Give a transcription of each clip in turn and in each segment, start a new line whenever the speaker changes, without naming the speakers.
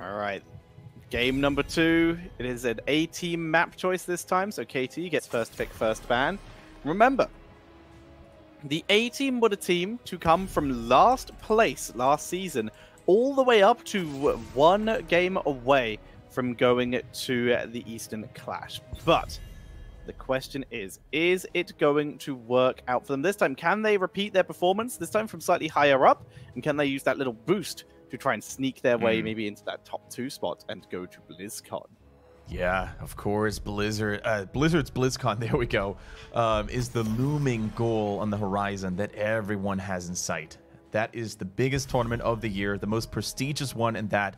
All right. Game number 2. It is an A-team map choice this time, so KT gets first pick, first ban. Remember, the A-team were the team to come from last place last season all the way up to 1 game away from going to the Eastern Clash. But the question is it going to work out for them this time? Can they repeat their performance, this time from slightly higher up? And can they use that little boost to try and sneak their way maybe into that top 2 spot and go to BlizzCon?
Yeah, of course, Blizzard's BlizzCon, there we go, is the looming goal on the horizon that everyone has in sight. That is the biggest tournament of the year, the most prestigious one, and that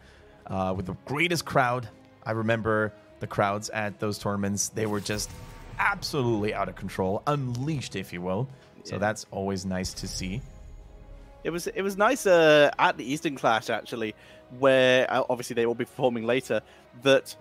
with the greatest crowd. I remember the crowds at those tournaments. They were just absolutely out of control, unleashed, if you will. Yeah. So that's always nice to see.
It was nice at the Eastern Clash, actually, where obviously they will be performing later, that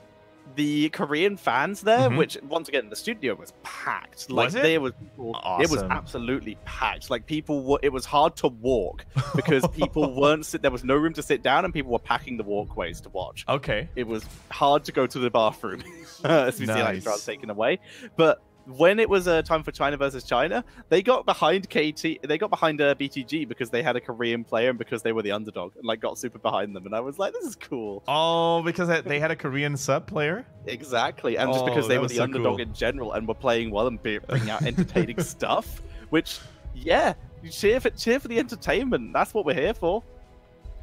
the Korean fans there, which once again the studio was packed. Like there was people, awesome. It was absolutely packed. Like it was hard to walk because people weren't there was no room to sit down and people were packing the walkways to watch.
Okay.
It was hard to go to the bathroom as we see Alexstrasza taken away. But when it was time for China versus China, they got behind they got behind BTG because they had a Korean player and because they were the underdog and like got super behind them. And I was like, this is cool.
Oh, because they had a Korean sub player?
Exactly. And just because they were the underdog in general and were playing well and bringing out entertaining stuff, which, yeah, you cheer for the entertainment. That's what we're here for.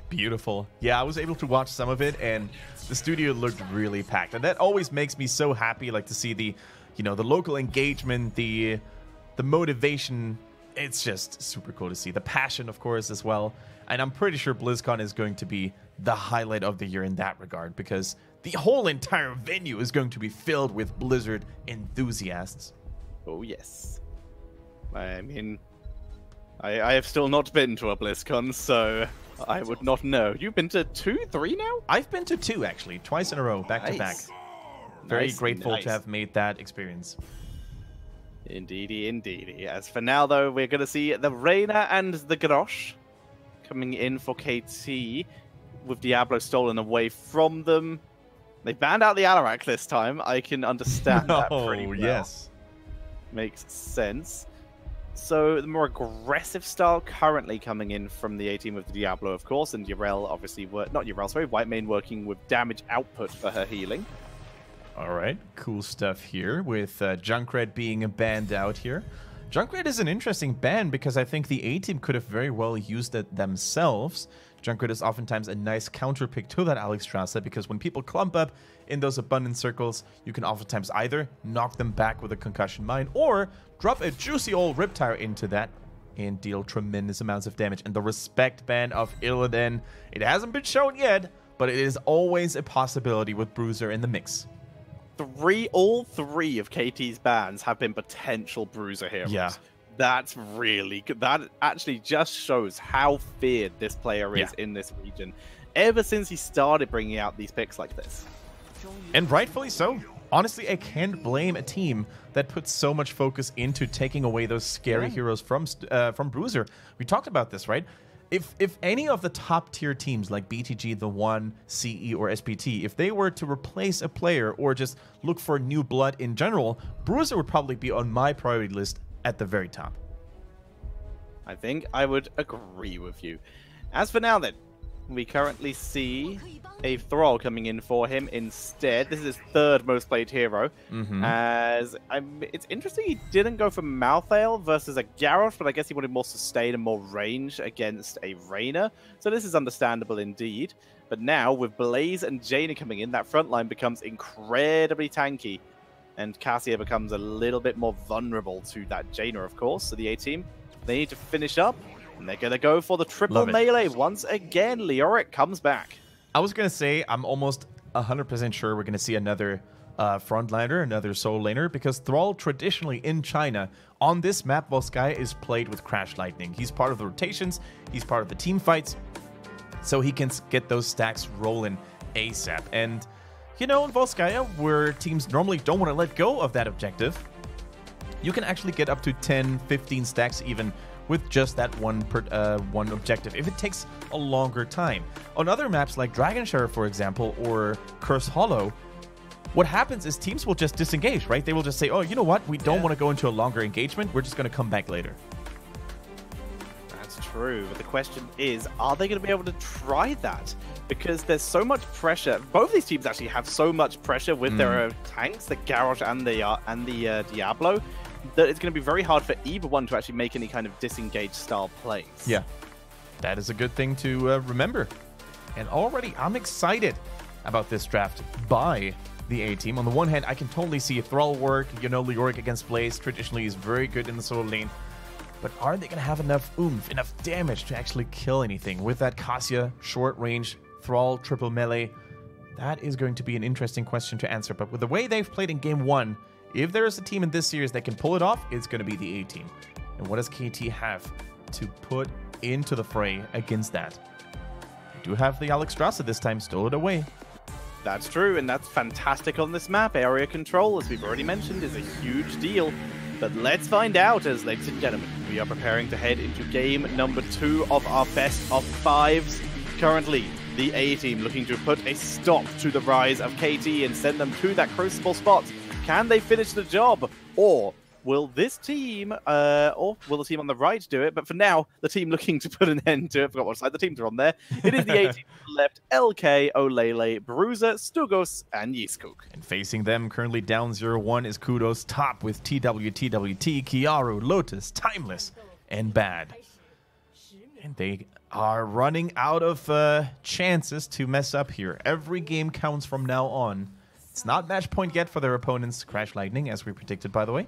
Beautiful. Yeah, I was able to watch some of it and the studio looked really packed. And that always makes me so happy, like to see the local engagement, the motivation. It's just super cool to see. The passion, of course, as well. And I'm pretty sure BlizzCon is going to be the highlight of the year in that regard, because the whole entire venue is going to be filled with Blizzard enthusiasts.
Oh, yes. I mean, I have still not been to a BlizzCon, so I would not know. You've been to 2, 3 now?
I've been to 2, actually. Twice in a row, back to back. Very grateful to have made that experience.
Indeedy, indeedy. As for now, though, we're going to see the Reyna and the Grosh coming in for KT with Diablo stolen away from them. They banned out the Alarak this time. I can understand that pretty well.
Yes.
Makes sense. So the more aggressive style currently coming in from the A-team with the Diablo, of course, and Yrel obviously, not Yrel, sorry, Whitemane working with damage output for her healing.
All right, cool stuff here with Junkrat being banned out here. Junkrat is an interesting ban because I think the A-team could have very well used it themselves. Junkrat is oftentimes a nice counter pick to that Alexstrasza because when people clump up in those abundant circles, you can oftentimes either knock them back with a concussion mine or drop a juicy old Riptire into that and deal tremendous amounts of damage. And the respect ban of Illidan, it hasn't been shown yet, but it is always a possibility with Bruiser in the mix.
All three of KT's bans have been potential Bruiser heroes. Yeah. That's really good. That actually just shows how feared this player is in this region ever since he started bringing out these picks like this.
And rightfully so. Honestly, I can't blame a team that puts so much focus into taking away those scary heroes from Bruiser. We talked about this, right? If any of the top tier teams like BTG, The One, CE, or SPT, if they were to replace a player or just look for new blood in general, Bruiser would probably be on my priority list at the very top.
I think I would agree with you. As for now then, we currently see a Thrall coming in for him instead. This is his third most played hero. It's interesting he didn't go for Malthael versus a Garrosh, but I guess he wanted more sustain and more range against a Reyna. So this is understandable indeed. But now with Blaze and Jaina coming in, that front line becomes incredibly tanky. And Cassia becomes a little bit more vulnerable to that Jaina, of course. So the A-team, they need to finish up. And they're going to go for the triple melee. Once again, Leoric comes back.
I was going to say, I'm almost 100% sure we're going to see another frontliner, another soul laner, because Thrall traditionally in China, on this map, Volskaya is played with Crash Lightning. He's part of the rotations, he's part of the team fights, so he can get those stacks rolling ASAP. And, you know, in Volskaya, where teams normally don't want to let go of that objective, you can actually get up to 10, 15 stacks even with just that one objective, if it takes a longer time. On other maps like Dragon Sheriff, for example, or Curse Hollow, what happens is teams will just disengage, right? They will just say, oh, you know what? We don't want to go into a longer engagement. We're just going to come back later.
That's true. But the question is, are they going to be able to try that? Because there's so much pressure. Both of these teams actually have so much pressure with their tanks, the Garrosh and the Diablo, that it's going to be very hard for either one to actually make any kind of disengaged style plays. Yeah.
That is a good thing to remember. And already, I'm excited about this draft by the A team. On the one hand, I can totally see a Thrall work. You know, Leoric against Blaze traditionally is very good in the solo lane. But are they going to have enough oomph, enough damage to actually kill anything? With that Cassia, short range, Thrall, triple melee, that is going to be an interesting question to answer. But with the way they've played in Game 1, if there is a team in this series that can pull it off, it's going to be the A team. And what does KT have to put into the fray against that? They do have the Alexstrasza this time, stole it away.
That's true, and that's fantastic on this map. Area control, as we've already mentioned, is a huge deal. But let's find out, as ladies and gentlemen, we are preparing to head into game number 2 of our best of 5s. Currently, the A team looking to put a stop to the rise of KT and send them to that crucible spot. Can they finish the job? Or will this team, or will the team on the right do it? But for now, the team looking to put an end to it, I forgot what side the teams are on there. It is the A team on the left, LK, Olele, Bruiser, Stugos, and Yiskuk.
And facing them, currently down 0-1, is Kudos, top with TWTWT, Kiaru, Lotus, Timeless, and Bad. And they are running out of chances to mess up here. Every game counts from now on. It's not match point yet for their opponents, Crash Lightning, as we predicted, by the way.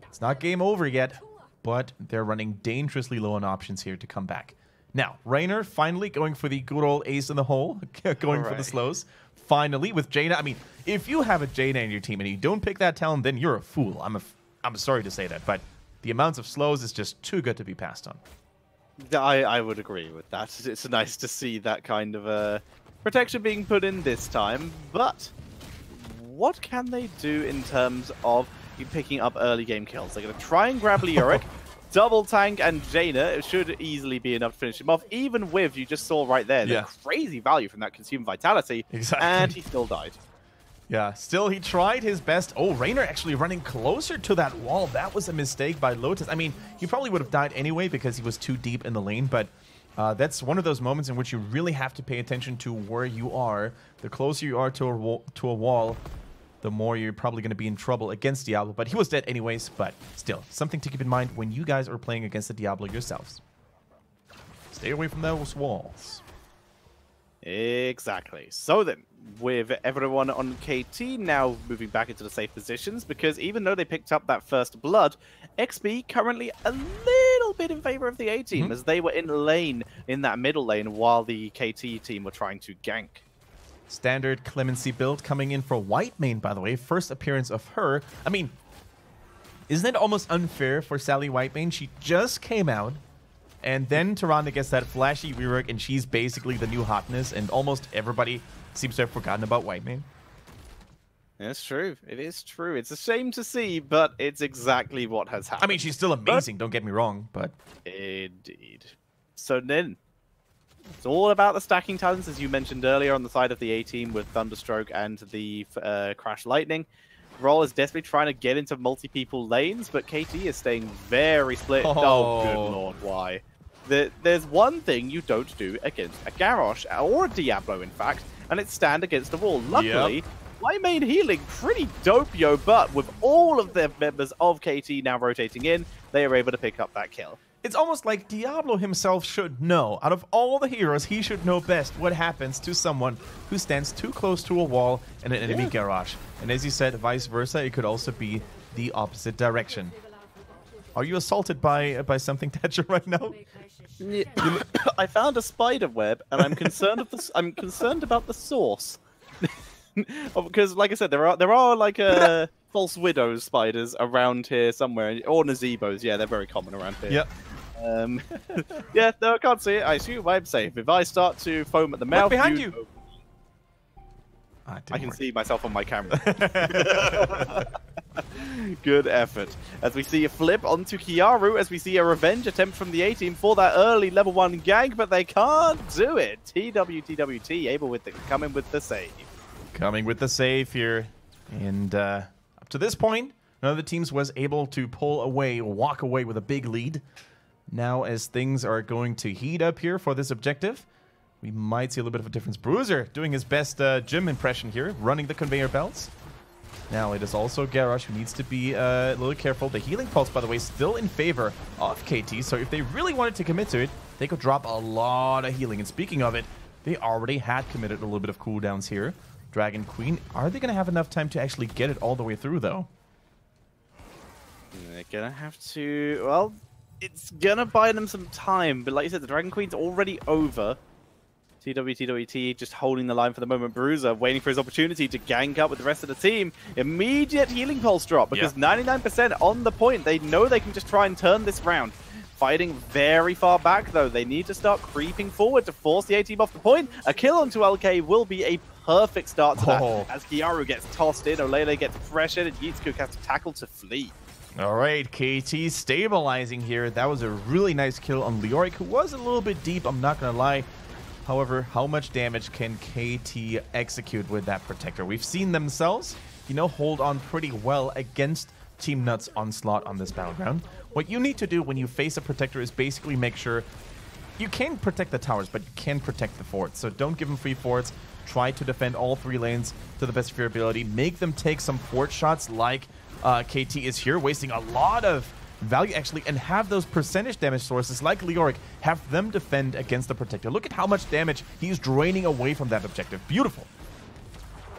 It's not game over yet, but they're running dangerously low on options here to come back. Now, Raynor finally going for the good old ace in the hole, going for the slows. Finally, with Jaina. I mean, if you have a Jaina in your team and you don't pick that talent, then you're a fool. I'm sorry to say that, but the amounts of slows is just too good to be passed on.
I would agree with that. It's nice to see that kind of protection being put in this time, but what can they do in terms of picking up early game kills? They're going to try and grab Leoric, double tank, and Jaina. It should easily be enough to finish him off, even with, you just saw right there, the crazy value from that consumed vitality, and he still died.
Yeah, still he tried his best. Oh, Raynor actually running closer to that wall. That was a mistake by Lotus. I mean, he probably would have died anyway because he was too deep in the lane, but that's one of those moments in which you really have to pay attention to where you are. The closer you are to a wall, the more you're probably going to be in trouble against Diablo. But he was dead anyways, but still, something to keep in mind when you guys are playing against the Diablo yourselves. Stay away from those walls.
Exactly. So then, with everyone on KT now moving back into the safe positions, because even though they picked up that first blood, XP currently a little bit in favor of the A team, as they were in lane, in that middle lane, while the KT team were trying to gank.
Standard Clemency build coming in for Whitemane, by the way. First appearance of her. I mean, isn't it almost unfair for Sally Whitemane? She just came out, and then Tyrande gets that flashy rework, and she's basically the new hotness, and almost everybody seems to have forgotten about Whitemane.
That's true. It is true. It's a shame to see, but it's exactly what has happened.
I mean, she's still amazing, don't get me wrong, but...
Indeed. So then, it's all about the stacking talents, as you mentioned earlier, on the side of the A team with Thunderstroke and the Crash Lightning. Roll is desperately trying to get into multi-people lanes, but KT is staying very split. Oh, good lord, why? There's one thing you don't do against a Garrosh, or a Diablo, in fact, and it's stand against the wall. Luckily, Whitemane healing pretty dope, yo, but with all of the members of KT now rotating in, they are able to pick up that kill.
It's almost like Diablo himself should know. Out of all the heroes, he should know best what happens to someone who stands too close to a wall in an enemy garage. And as you said, vice versa, it could also be the opposite direction. Are you assaulted by something, Thatcher, right now?
Yeah. I found a spider web, and I'm concerned I'm concerned about the source. Because, like I said, there are like false widow spiders around here somewhere, or Nazebos. Yeah, they're very common around here.
Yep.
Yeah, no, I can't see it. I assume I'm safe. If I start to foam at the mouth,
behind you.
I can see myself on my camera. Good effort. As we see a flip onto Kiaru, as we see a revenge attempt from the A-team for that early level 1 gank, but they can't do it. TWT able with the coming with the save.
Coming with the save here. And up to this point, none of the teams was able to pull away, walk away with a big lead. Now, as things are going to heat up here for this objective, we might see a little bit of a difference. Bruiser doing his best gym impression here, running the conveyor belts. Now, it is also Garrosh who needs to be a little careful. The healing pulse, by the way, still in favor of KT. So if they really wanted to commit to it, they could drop a lot of healing. And speaking of it, they already had committed a little bit of cooldowns here. Dragon Queen, are they going to have enough time to actually get it all the way through, though?
They're going to have to... Well, it's going to buy them some time. But like you said, the Dragon Queen's already over. TWT just holding the line for the moment. Bruiser waiting for his opportunity to gank up with the rest of the team. Immediate healing pulse drop because 99% on the point. They know they can just try and turn this round. Fighting very far back, though. They need to start creeping forward to force the A-team off the point. A kill onto LK will be a perfect start to that. As Kiaru gets tossed in, Olele gets pressured, and Yitzcook has to tackle to flee.
All right, KT stabilizing here. That was a really nice kill on Leoric, who was a little bit deep, I'm not going to lie. However, how much damage can KT execute with that Protector? We've seen themselves, you know, hold on pretty well against Team Nut's onslaught on this battleground. What you need to do when you face a Protector is basically make sure you can protect the towers, but you can protect the forts. So don't give them free forts. Try to defend all 3 lanes to the best of your ability. Make them take some fort shots like KT is here, wasting a lot of value actually, and have those percentage damage sources like Leoric, have them defend against the Protector. Look at how much damage he's draining away from that objective. Beautiful.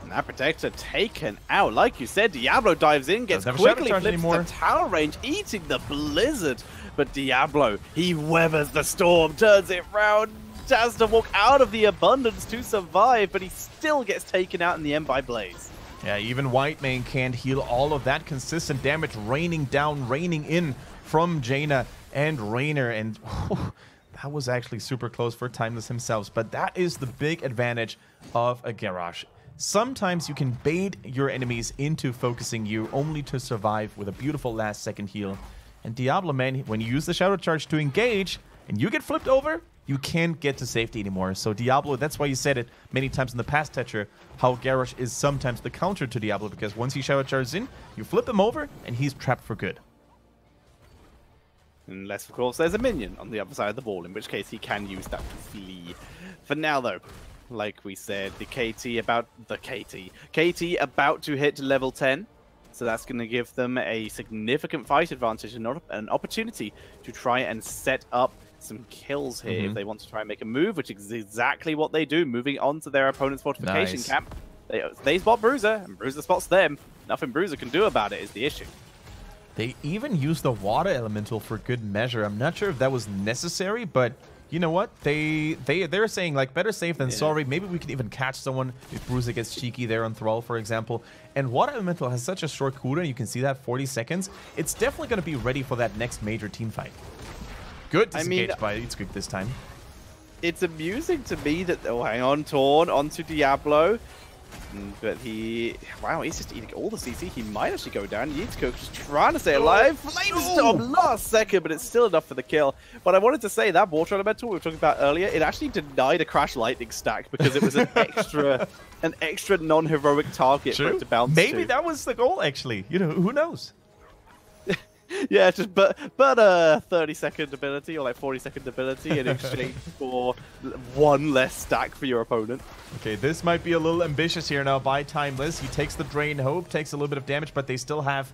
And that Protector taken out. Like you said, Diablo dives in, gets quickly flips the tower range, eating the blizzard. But Diablo, he weathers the storm, turns it round, has to walk out of the abundance to survive, but he still gets taken out in the end by Blaze.
Yeah, even Whitemane can't heal all of that consistent damage raining down, raining in from Jaina and Raynor. And whew, that was actually super close for Timeless himself. But that is the big advantage of a Garrosh. Sometimes you can bait your enemies into focusing you only to survive with a beautiful last second heal. And Diablo, man, when you use the Shadow Charge to engage and you get flipped over, you can't get to safety anymore. So Diablo, that's why you said it many times in the past, Tetcher, how Garrosh is sometimes the counter to Diablo, because once he Shadow Charges in, you flip him over, and he's trapped for good.
Unless, of course, there's a minion on the other side of the ball, in which case he can use that to flee. For now, though, like we said, KT about to hit level 10. So that's going to give them a significant fight advantage and an opportunity to try and set up some kills here if they want to try and make a move, which is exactly what they do, moving on to their opponent's fortification camp. They spot Bruiser, and Bruiser spots them. Nothing Bruiser can do about it is the issue.
They even used the water elemental for good measure. I'm not sure if that was necessary, but you know what? They're saying, like, better safe than sorry. Maybe we can even catch someone if Bruiser gets cheeky there on Thrall, for example. And water elemental has such a short cooldown. You can see that, 40 seconds. It's definitely going to be ready for that next major team fight. Good disengage by Yitzcook this time.
It's amusing to me that, oh, hang on, Torn onto Diablo. But wow, he's just eating all the CC. He might actually go down. Yitzcook just trying to stay alive. Flamestorm last second, but it's still enough for the kill. But I wanted to say that water elemental we were talking about earlier, it actually denied a Crash Lightning stack because it was an extra non-heroic target for it to bounce
Maybe
to.
that was the goal, actually. You know, who knows?
Yeah, just but a 30-second ability or like 40-second ability in exchange for one less stack for your opponent.
Okay, this might be a little ambitious here now by Timeless. He takes the Drain Hope, takes a little bit of damage, but they still have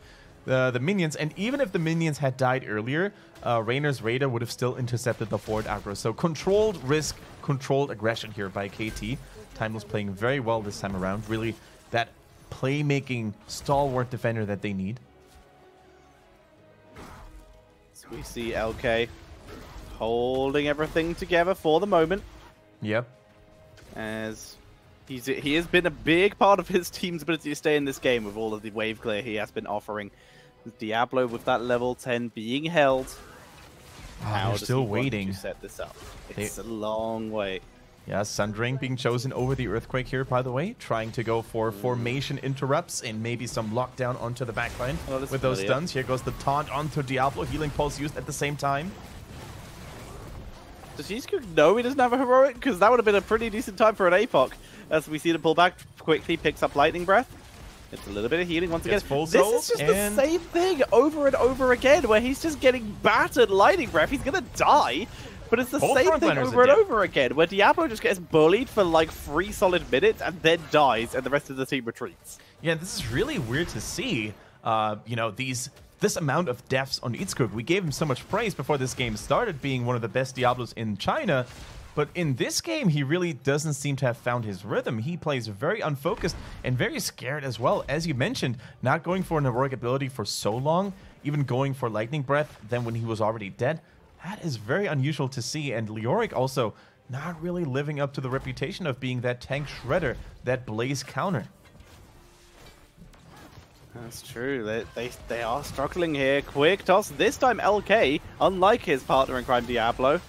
the minions. And even if the minions had died earlier, Raynor's Raider would have still intercepted the forward aggro. So controlled risk, controlled aggression here by KT. Timeless playing very well this time around. Really that playmaking stalwart defender that they need.
We see LK holding everything together for the moment.
Yep.
As he has been a big part of his team's ability to stay in this game with all of the wave clear he has been offering. Diablo with that level 10 being held.
They're still waiting
to set this up? It's a long way.
Yeah, Sundering being chosen over the Earthquake here, by the way. Trying to go for formation interrupts and maybe some lockdown onto the backline with those stuns. Here goes the taunt onto Diablo. Healing Pulse used at the same time.
Does Iskook know he doesn't have a heroic? Because that would have been a pretty decent time for an APOC. As we see him pull back quickly, picks up Lightning Breath. It's a little bit of healing once again. This is just the same thing over and over again, where he's just getting battered Lightning Breath. He's going to die. But it's the same thing over and over again, where Diablo just gets bullied for like 3 solid minutes and then dies, and the rest of the team retreats.
Yeah, this is really weird to see. You know, this amount of deaths on Itzcook. We gave him so much praise before this game started, being one of the best Diablos in China. But in this game, he really doesn't seem to have found his rhythm. He plays very unfocused and very scared as well. As you mentioned, not going for an heroic ability for so long, even going for Lightning Breath then when he was already dead. That is very unusual to see. And Leoric also not really living up to the reputation of being that tank shredder, that blaze counter.
That's true. They are struggling here. Quick toss. This time LK, unlike his partner in crime Diablo,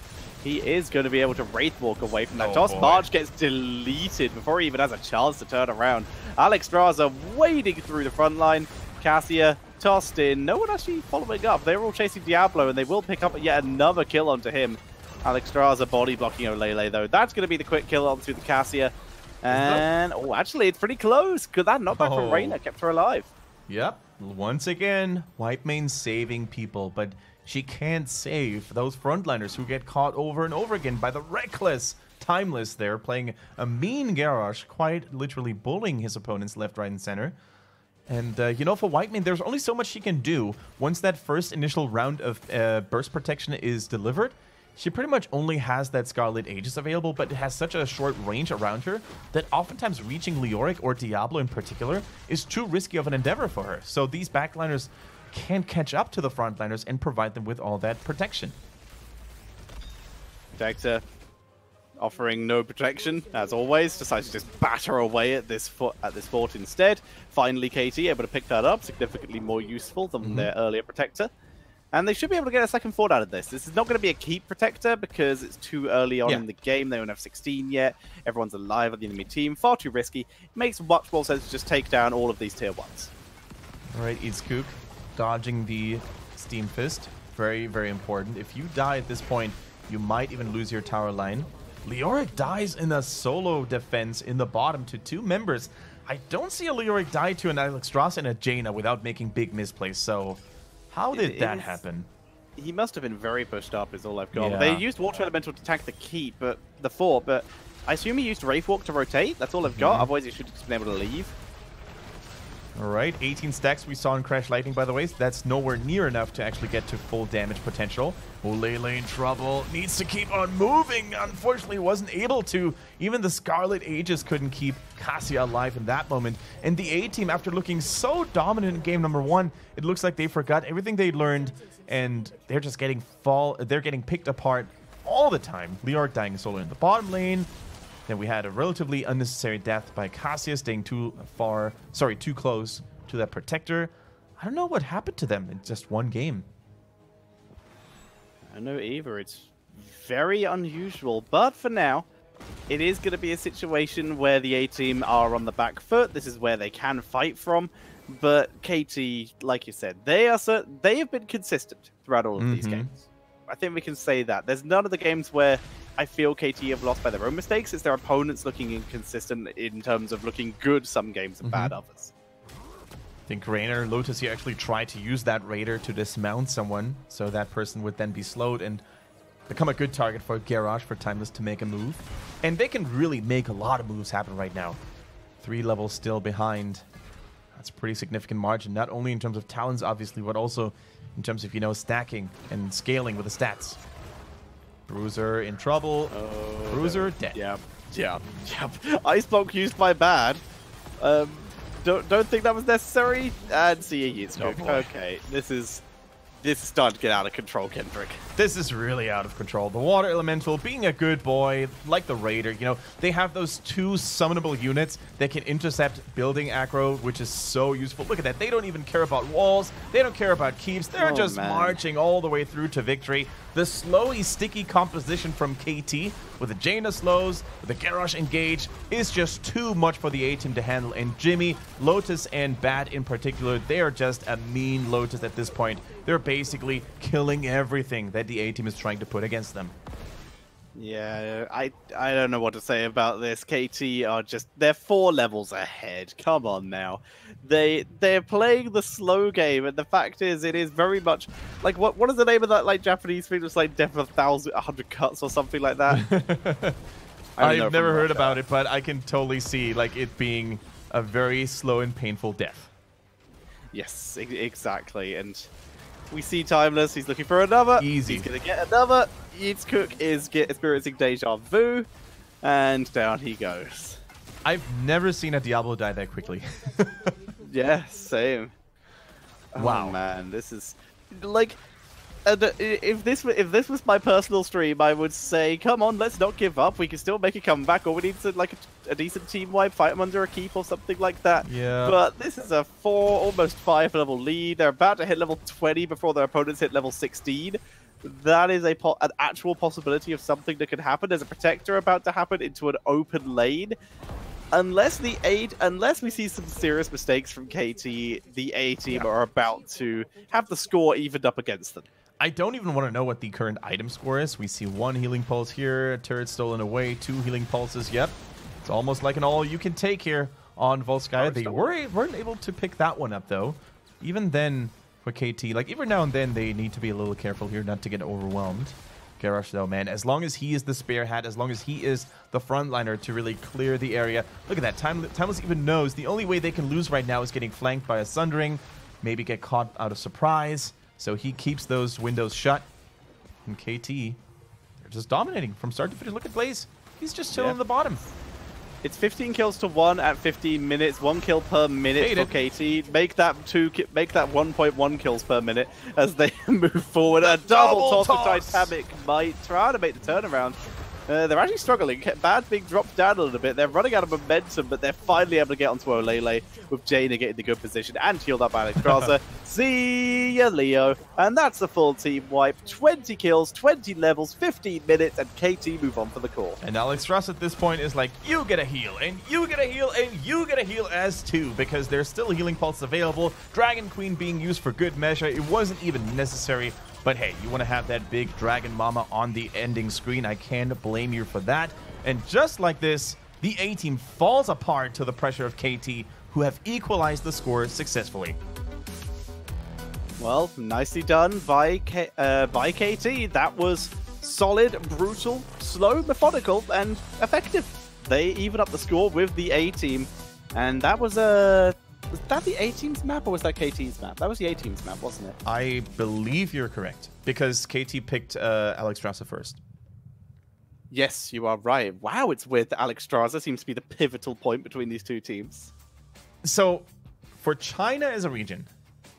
he is going to be able to Wraith Walk away from that toss.
Boy.
March gets deleted before he even has a chance to turn around. Alexstrasza wading through the front line. Cassia tossed in. No one actually following up. They're all chasing Diablo, and they will pick up yet another kill onto him. Alexstrasza body blocking Olele, though. That's going to be the quick kill onto the Cassia. And, oh, actually, it's pretty close. Could that knockback from Reyna kept her alive?
Yep. Once again, Whitemane saving people, but she can't save those frontliners who get caught over and over again by the reckless Timeless there, playing a mean Garrosh, quite literally bullying his opponents left, right, and center. And, you know, for Whitemane, there's only so much she can do. Once that first initial round of burst protection is delivered, she pretty much only has that Scarlet Aegis available, but it has such a short range around her that oftentimes reaching Leoric or Diablo in particular is too risky of an endeavor for her. So these backliners can't catch up to the frontliners and provide them with all that protection.
Vector offering no protection, as always, decides to just batter away at this fort instead. Finally, KT able to pick that up, significantly more useful than their earlier protector. And they should be able to get a second fort out of this. This is not going to be a keep protector because it's too early on in the game. They don't have 16 yet. Everyone's alive on the enemy team. Far too risky. It makes much more sense to just take down all of these tier 1s.
All right, Itzcook dodging the Steam Fist. Very, very important. If you die at this point, you might even lose your tower line. Leoric dies in a solo defense in the bottom to 2 members. I don't see a Leoric die to an Alexstrasza and a Jaina without making big misplays, so how did that happen?
He must have been very pushed up is all I've got.
Yeah.
They used Water Elemental to attack the keep, but the fort, but I assume he used Wraith Walk to rotate. That's all I've got, otherwise he should have just been able to leave.
All right, 18 stacks we saw in Crash Lightning, by the way. That's nowhere near enough to actually get to full damage potential. Olele in trouble. Needs to keep on moving. Unfortunately, wasn't able to. Even the Scarlet Aegis couldn't keep Cassia alive in that moment. And the A-team, after looking so dominant in game number 1, it looks like they forgot everything they learned, and they're just getting picked apart all the time. Leoric dying solo in the bottom lane. Then we had a relatively unnecessary death by Cassia, staying too close to that protector. I don't know what happened to them in just one game.
I don't know either. It's very unusual. But for now, it is going to be a situation where the A-team are on the back foot. This is where they can fight from. But KT, like you said, they have been consistent throughout all of these games. I think we can say that. There's none of the games where I feel KT have lost by their own mistakes. It's their opponents looking inconsistent in terms of looking good some games and bad others.
I think Raynor Lotus here actually tried to use that Raider to dismount someone, so that person would then be slowed and become a good target for Garrosh, for Timeless to make a move. And they can really make a lot of moves happen right now. 3 levels still behind. That's a pretty significant margin, not only in terms of talents, obviously, but also in terms of, you know, stacking and scaling with the stats. Bruiser in trouble. Bruiser dead.
Yep. Ice Block used by bad. Don't think that was necessary. And see you, okay, this is starting to get out of control, Kendrick.
This is really out of control. The Water Elemental being a good boy, like the Raider, you know, they have those 2 summonable units that can intercept building aggro, which is so useful. Look at that. They don't even care about walls. They don't care about keeps. They're just marching all the way through to victory. The slowy, sticky composition from KT with the Jaina slows, with the Garrosh engage, is just too much for the A-team to handle. And Jimmy, Lotus, and Bat in particular, they are just a mean Lotus at this point. They're basically killing everything that the A-team is trying to put against them.
Yeah, I don't know what to say about this. KT are just, they're 4 levels ahead. Come on now. They're playing the slow game, and the fact is, it is very much like what is the name of that like Japanese thing? It's like Death of 100 Cuts or something like that.
I've never heard about it, but I can totally see like it being a very slow and painful death.
Yes, exactly. And we see Timeless. He's looking for another.
Easy.
He's gonna get another. Eats Cook is experiencing deja vu, and down he goes.
I've never seen a Diablo die that quickly.
Yeah, same.
Wow,
oh, man, this is like, if this was my personal stream, I would say, come on, let's not give up. We can still make a comeback, or we need to like a decent team wipe, fight them under a keep or something like that.
Yeah.
But this is a 4, almost 5 level lead. They're about to hit level 20 before their opponents hit level 16. That is an actual possibility of something that could happen. There's a protector about to happen into an open lane. Unless we see some serious mistakes from KT, the A-team are about to have the score evened up against them.
I don't even want to know what the current item score is. We see 1 healing pulse here, a turret stolen away, 2 healing pulses. Yep, it's almost like an all-you-can-take here on Volskaya. They weren't able to pick that one up, though. Even then, for KT, like every now and then, they need to be a little careful here not to get overwhelmed. Garrosh, though, man, as long as he is the spearhead, as long as he is the frontliner to really clear the area. Look at that. Timeless even knows the only way they can lose right now is getting flanked by a Sundering, maybe get caught out of surprise. So he keeps those windows shut. And KT, they're just dominating from start to finish. Look at Blaze. He's just chilling on the bottom.
It's 15 kills to 1 at 15 minutes, 1 kill per minute for KT. Make that 1.1 kills per minute as they move forward. A double toss for Titanic might try to make the turnaround. They're actually struggling. Bad being dropped down a little bit. They're running out of momentum, but they're finally able to get onto Olele with Jaina getting the good position and healed up Alex Graza. See ya, Leo. And that's a full team wipe. 20 kills, 20 levels, 15 minutes, and KT move on for the call.
And Alex Ross at this point is like, you get a heal, and you get a heal, and you get a heal as too, because there's still healing pulse available. Dragon Queen being used for good measure. It wasn't even necessary. But hey, you want to have that big Dragon Mama on the ending screen. I can't blame you for that. And just like this, the A-team falls apart to the pressure of KT, who have equalized the score successfully.
Well, nicely done by KT. That was solid, brutal, slow, methodical, and effective. They even up the score with the A-team. And that was a... Was that the A-team's map or was that KT's map? That was the A-team's map, wasn't it?
I believe you're correct, because KT picked Alex Strasser first.
Yes, you are right. Wow, it's weird that Alex Strasser seems to be the pivotal point between these two teams.
So, for China as a region,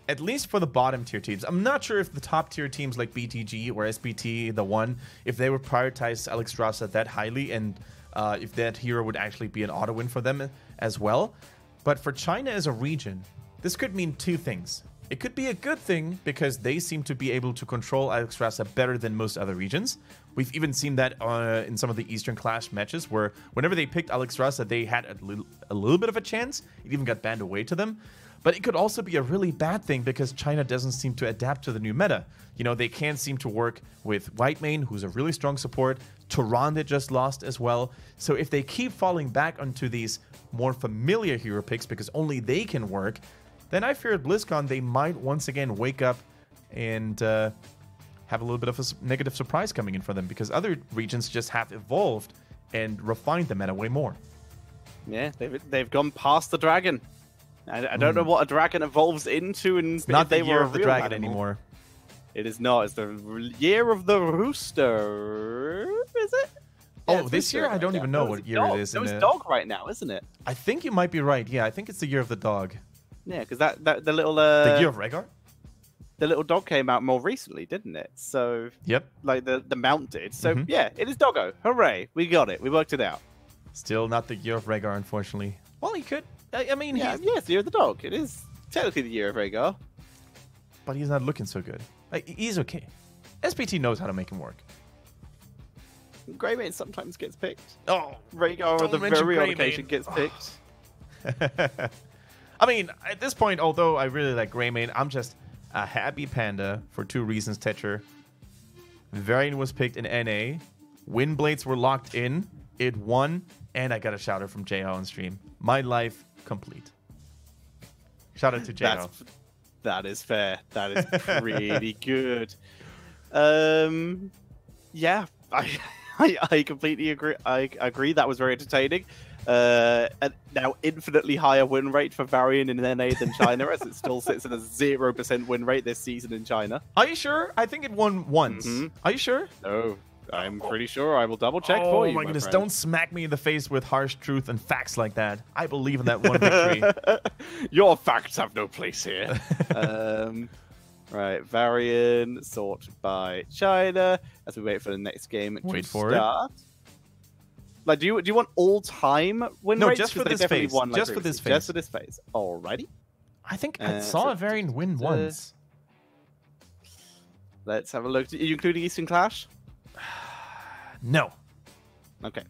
at least for the bottom tier teams, I'm not sure if the top tier teams like BTG or SBT, the one, if they would prioritize Alex Strasser that highly, and if that hero would actually be an auto win for them as well. But for China as a region, this could mean 2 things. It could be a good thing because they seem to be able to control Alex Strasser better than most other regions. We've even seen that in some of the Eastern Clash matches where whenever they picked Alex Strasser, they had a little bit of a chance. It even got banned away to them. But it could also be a really bad thing because China doesn't seem to adapt to the new meta. You know, they can't seem to work with Whitemane, who's a really strong support. Turan they just lost as well. So if they keep falling back onto these more familiar hero picks because only they can work, then I fear at BlizzCon they might once again wake up and have a little bit of a negative surprise coming in for them because other regions just have evolved and refined the meta way more. Yeah,
they've gone past the dragon. I don't know what a dragon evolves into, and
it's not the year of the dragon anymore.
It is not. It's the year of the rooster. Is it?
Yeah, oh, this year I don't even know what year it is.
It's dog right now, isn't it?
I think you might be right. Yeah, I think it's the year of the dog.
Yeah, because the little
the year of Rhaegar.
The little dog came out more recently, didn't it? So
yep,
like the mount did. So yeah, it is Doggo. Hooray, we got it. We worked it out.
Still not the year of Rhaegar, unfortunately. Well, he could. I mean,
yeah, it's the year of the dog. It is technically the year of Rhaegar.
But he's not looking so good. Like, he's okay. SPT knows how to make him work.
Greymane sometimes gets picked.
Oh,
Rhaegar on the very odd occasion gets picked.
I mean, at this point, although I really like Greymane, I'm just a happy panda for 2 reasons, Tetcher. Varian was picked in NA. Windblades were locked in. It won. And I got a shout out from JO on stream. My life complete. Shout out to JO.
That is fair. That is pretty good. Yeah, I completely agree. I agree. That was very entertaining. And now infinitely higher win rate for Varian in NA than China, as it still sits at a 0% win rate this season in China.
Are you sure? I think it won once. Are you sure?
No, I'm pretty sure. I will double check for you.
Oh my goodness!
Friend.
Don't smack me in the face with harsh truth and facts like that. I believe in that one victory.
Your facts have no place here. Right, Varian sorted by China as we wait for the next game to start. Like, do you want all-time win rates?
No, just for this phase. Just for this phase.
Just for this phase. Alrighty.
I think I saw a Varian win once.
Let's have a look. Are you including Eastern Clash?
No.
Okay.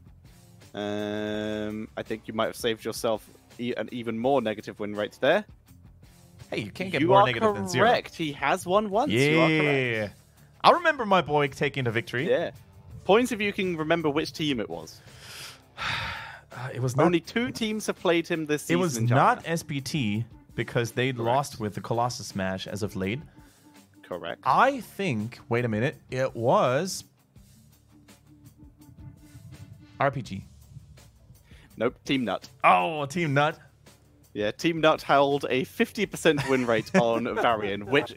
I think you might have saved yourself an even more negative win rate there.
Hey, you can't get more negative than 0.
Correct. He has won once.
Yeah.
You are correct.
I remember my boy taking the victory.
Yeah. Points if you can remember which team it was.
It was not...
Only 2 teams have played him this season.
It was
in
not SPT because they lost with the Colossus Smash as of late.
Correct.
I think, wait a minute, it was RPG.
Nope, Team Nut.
Oh, Team Nut.
Yeah, Team Nut held a 50% win rate on Varian, which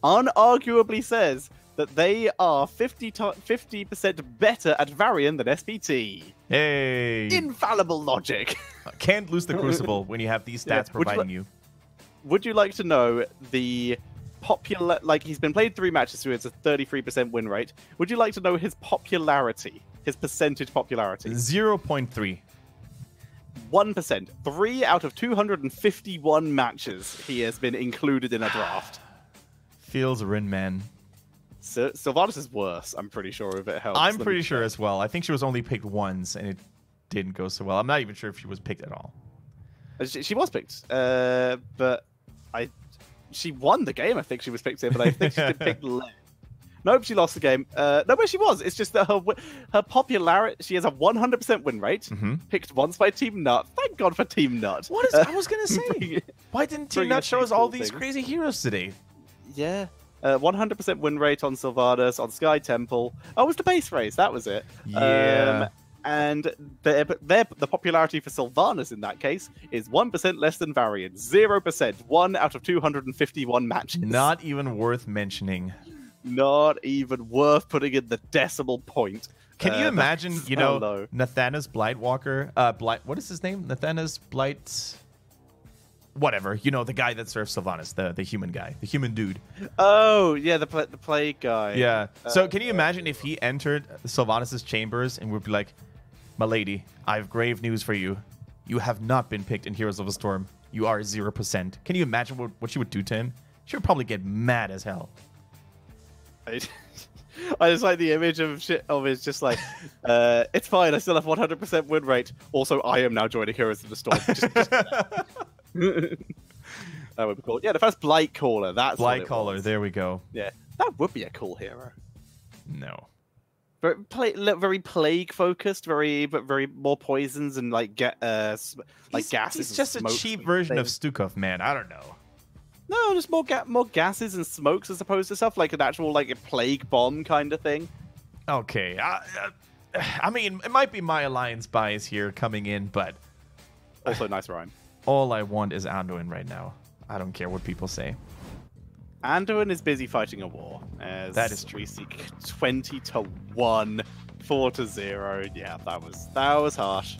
unarguably says that they are 50% better at Varian than SPT.
Hey!
Infallible logic.
Can't lose the Crucible when you have these stats providing you.
Would you like to know the popular... Like, he's been played 3 matches, so it's a 33% win rate. Would you like to know his popularity? His percentage popularity?
0.3.
1%. 3 out of 251 matches he has been included in a draft.
Feels Rin Man.
Sylvanas is worse, I'm pretty sure, if it helps.
I'm pretty sure as well. I think she was only picked once, and it didn't go so well. I'm not even sure if she was picked at all.
She was picked, but she won the game, I think she was picked in, but I think she's been picked late. Nope, she lost the game. No, but she was. It's just that her popularity, she has a 100% win rate, picked once by Team Nut. Thank God for Team Nut.
What is, I was going to say, why didn't Team Nut show us all these crazy heroes today?
Yeah. 100% win rate on Sylvanas, on Sky Temple. Oh, it was the base race. That was it.
Yeah.
And the popularity for Sylvanas in that case is 1% less than Varian. 0%. 1 out of 251 matches.
Not even worth mentioning.
Not even worth putting in the decimal point.
Can you imagine, you know,
low.
Nathanas Blightwalker? What is his name? Nathanas Blight... Whatever. You know, the guy that serves Sylvanas, the human guy. The human dude.
Oh, yeah, the plague guy.
Yeah. So can you imagine if he entered Sylvanas' chambers and would be like, "My lady, I have grave news for you. You have not been picked in Heroes of the Storm. You are 0%. Can you imagine what she would do to him? She would probably get mad as hell.
I just like the image of it's just like, it's fine, I still have 100% win rate. Also, I am now joining Heroes of the Storm. That would be cool. Yeah, the first Blight Caller. That's
Blight Caller, there we go.
Yeah, that would be a cool hero.
No.
Very plague focused, very more poisons and like gases.
He's just a cheap version of Stukov, man. I don't know.
No, just more gases and smokes as opposed to stuff like an actual like a plague bomb kind of thing.
Okay, I mean, it might be my alliance bias here coming in, but
also nice rhyme. All
I want is Anduin right now. I don't care what people say.
Anduin is busy fighting a war.
That is true.
We see 20-1, 4-0. Yeah, that was harsh.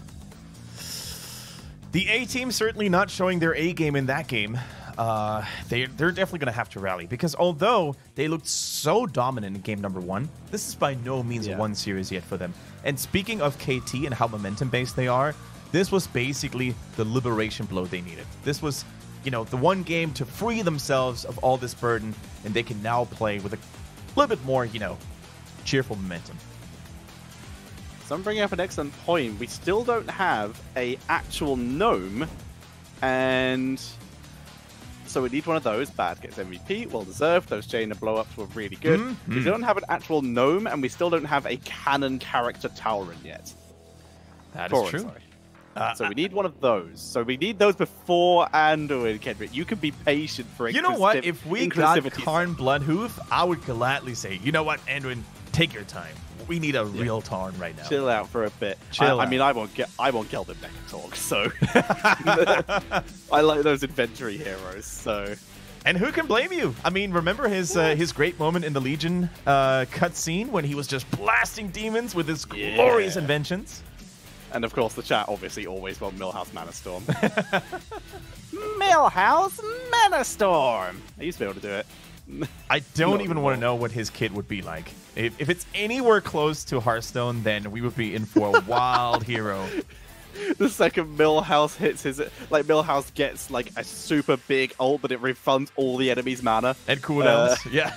The A team certainly not showing their A game in that game. They're definitely going to have to rally because although they looked so dominant in game number 1, this is by no means a 1 series yet for them. And speaking of KT and how momentum based they are, this was basically the liberation blow they needed. This was, you know, the one game to free themselves of all this burden, and they can now play with a little bit more, cheerful momentum.
So I'm bringing up an excellent point. We still don't have a actual gnome, and so we need one of those. Bad gets MVP, well deserved. Those chain of blow-ups were really good. We don't have an actual gnome, and we still don't have a canon character Tauren yet.
That is true.
So we need one of those. So we need those before Anduin, Kendrick. You can be patient for
You know what? If we got Karn Bloodhoof, I would gladly say, you know what, Anduin, take your time. We need a real Tarn right now.
Chill out for a bit. I mean, I won't Geld him Mecha Talk, so I like those inventory heroes. So,
and who can blame you? I mean, remember his great moment in the Legion cutscene when he was just blasting demons with his glorious inventions.
And of course, the chat obviously always want Millhouse Mana Storm. Millhouse Mana Storm. I used to be able to do it.
I don't even want to know what his kit would be like. If it's anywhere close to Hearthstone, then we would be in for a wild hero.
The second Millhouse hits his... Like, Millhouse gets, like, a super big ult, but it refunds all the enemy's mana.
And cooldowns, yeah.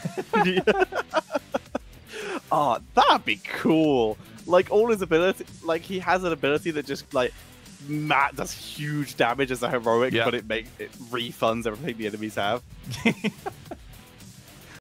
Oh, that'd be cool. Like, all his ability... Like, he has an ability that just, like... does huge damage as a heroic, but it refunds everything the enemies have.